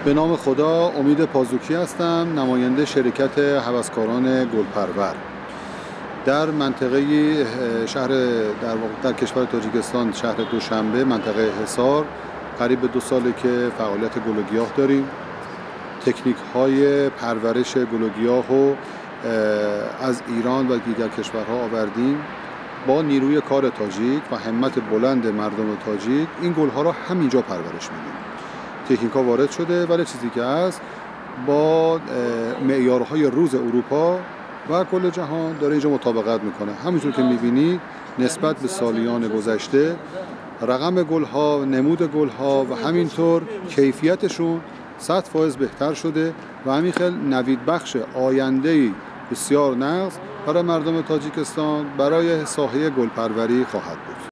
به نام خدا، امید پازوکی هستم، نماینده شرکت هوسکاران گلپرور در منطقه شهر در کشور تاجیکستان، شهر دوشنبه، منطقه حصار. قریب به 2 ساله که فعالیت گل و گیاه داریم. تکنیک های پرورش گل و گیاه رو از ایران و دیگر کشورها آوردیم. با نیروی کار تاجیک و همت بلند مردم تاجیک این گل ها را همینجا پرورش میدیم. تکنیک ها وارد شده، ولی چیزی که هست با معیارهای روز اروپا و کل جهان داره اینجا مطابقت میکنه. همینطور که میبینید نسبت به سالیان گذشته رقم گل ها، نمود گل ها و همینطور کیفیتشون 100% بهتر شده و همین خیلی نوید بخش آینده‌ای بسیار نغز برای مردم تاجیکستان برای ساحه گلپروری خواهد بود.